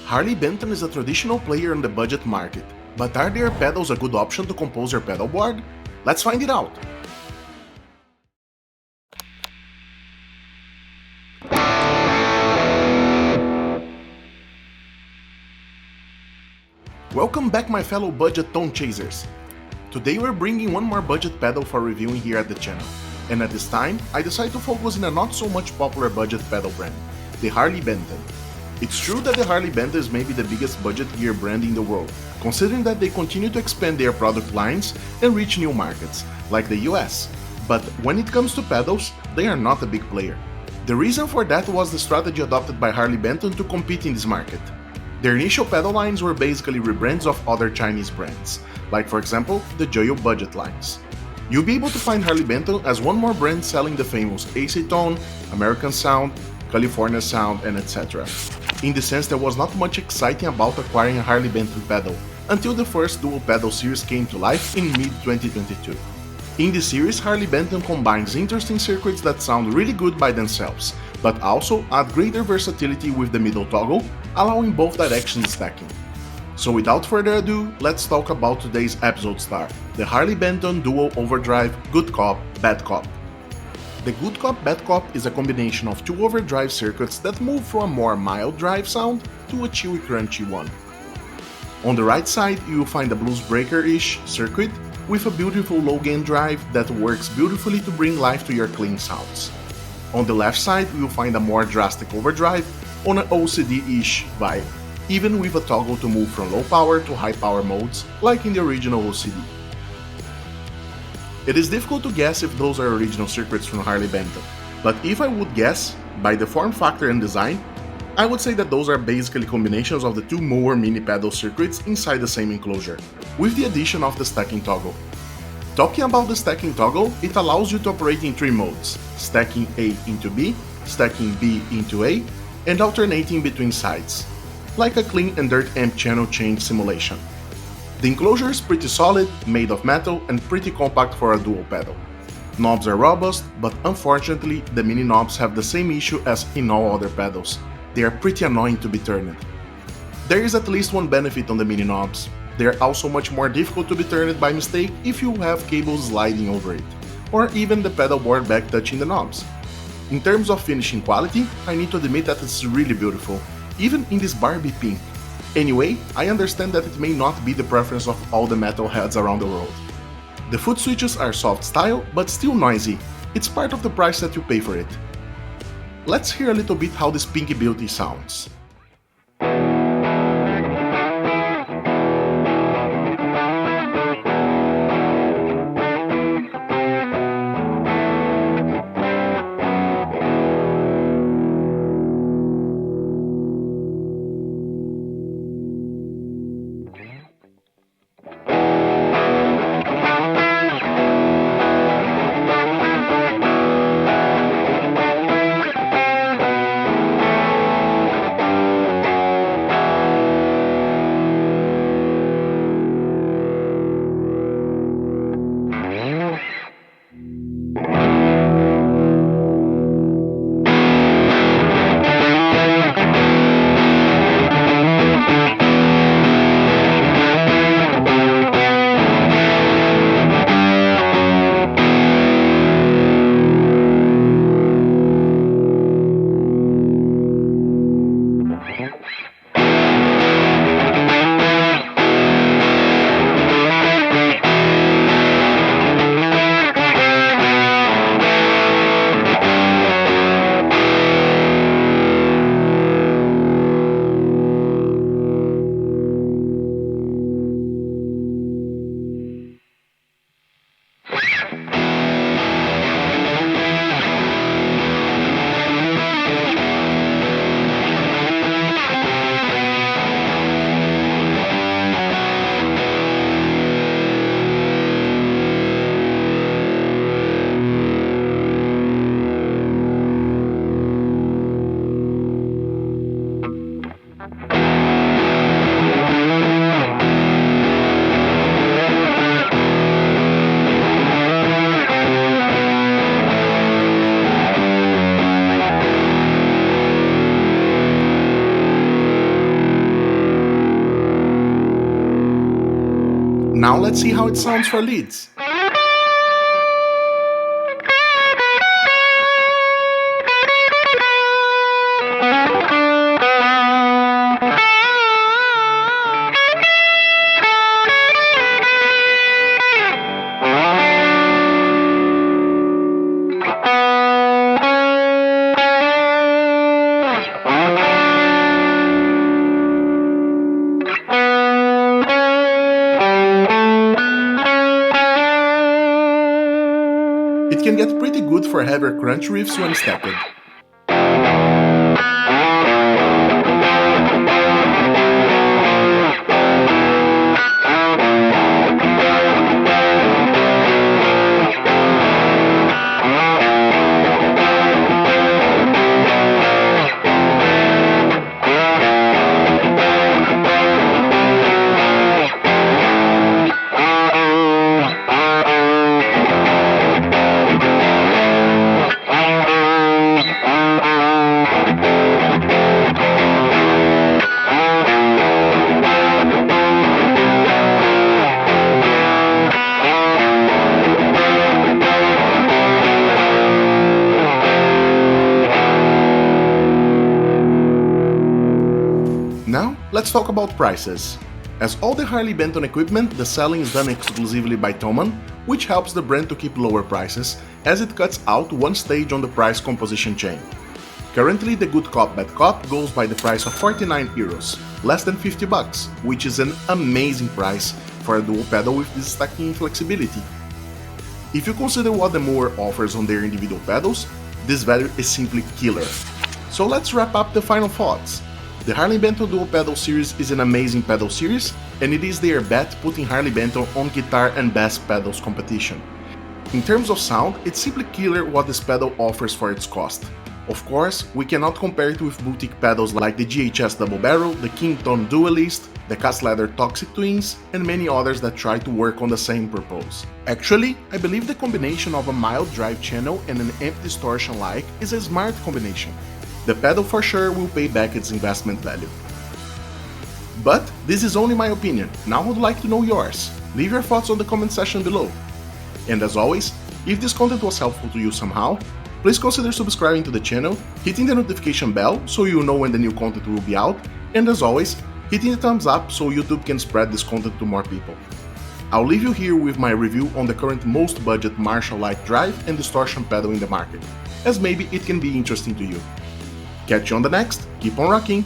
Harley Benton is a traditional player in the budget market, but are their pedals a good option to compose your pedal board? Let's find it out! Welcome back, my fellow budget tone chasers! Today we're bringing one more budget pedal for reviewing here at the channel, and at this time I decided to focus on a not so much popular budget pedal brand, the Harley Benton. It's true that the Harley Benton is maybe the biggest budget gear brand in the world, considering that they continue to expand their product lines and reach new markets, like the US. But when it comes to pedals, they are not a big player. The reason for that was the strategy adopted by Harley Benton to compete in this market. Their initial pedal lines were basically rebrands of other Chinese brands, like for example the Joyo budget lines. You'll be able to find Harley Benton as one more brand selling the famous AC Tone, American Sound, California Sound, and etc. In the sense, there was not much exciting about acquiring a Harley Benton pedal until the first dual pedal series came to life in mid-2022. In this series, Harley Benton combines interesting circuits that sound really good by themselves, but also add greater versatility with the middle toggle, allowing both direction stacking. So without further ado, let's talk about today's episode star, the Harley Benton Dual Overdrive Good Cop, Bad Cop. The Good Cop Bad Cop is a combination of two overdrive circuits that move from a more mild drive sound to a chewy crunchy one. On the right side you will find a blues breaker-ish circuit with a beautiful low gain drive that works beautifully to bring life to your clean sounds. On the left side you will find a more drastic overdrive on an OCD-ish vibe, even with a toggle to move from low power to high power modes like in the original OCD. It is difficult to guess if those are original circuits from Harley Benton, but if I would guess, by the form factor and design, I would say that those are basically combinations of the two Mower mini pedal circuits inside the same enclosure, with the addition of the stacking toggle. Talking about the stacking toggle, it allows you to operate in three modes: stacking A into B, stacking B into A, and alternating between sides, like a clean and dirt amp channel change simulation. The enclosure is pretty solid, made of metal, and pretty compact for a dual pedal. Knobs are robust, but unfortunately the mini knobs have the same issue as in all other pedals. They are pretty annoying to be turned. There is at least one benefit on the mini knobs. They are also much more difficult to be turned by mistake if you have cables sliding over it, or even the pedal board back touching the knobs. In terms of finishing quality, I need to admit that it's really beautiful, even in this Barbie pink. Anyway, I understand that it may not be the preference of all the metalheads around the world. The foot switches are soft style, but still noisy. It's part of the price that you pay for it. Let's hear a little bit how this pinky beauty sounds. Now let's see how it sounds for leads. It can get pretty good for heavier crunch riffs when stacked. Now, let's talk about prices. As all the Harley Benton equipment, the selling is done exclusively by Thomann, which helps the brand to keep lower prices, as it cuts out one stage on the price composition chain. Currently, the Good Cop Bad Cop goes by the price of 49 euros, less than 50 bucks, which is an amazing price for a dual pedal with this stacking flexibility. If you consider what the Moore offers on their individual pedals, this value is simply killer. So let's wrap up the final thoughts. The Harley Benton Dual Pedal series is an amazing pedal series, and it is their bet putting Harley Benton on guitar and bass pedals competition. In terms of sound, it's simply killer what this pedal offers for its cost. Of course, we cannot compare it with boutique pedals like the GHS Double Barrel, the Kington Duelist, the Cast Leather Toxic Twins, and many others that try to work on the same purpose. Actually, I believe the combination of a mild drive channel and an amp distortion like is a smart combination. The pedal for sure will pay back its investment value. But this is only my opinion, now I would like to know yours. Leave your thoughts on the comment section below. And as always, if this content was helpful to you somehow, please consider subscribing to the channel, hitting the notification bell so you know when the new content will be out, and as always, hitting the thumbs up so YouTube can spread this content to more people. I'll leave you here with my review on the current most budget Marshall light drive and distortion pedal in the market, as maybe it can be interesting to you. Catch you on the next, keep on rocking!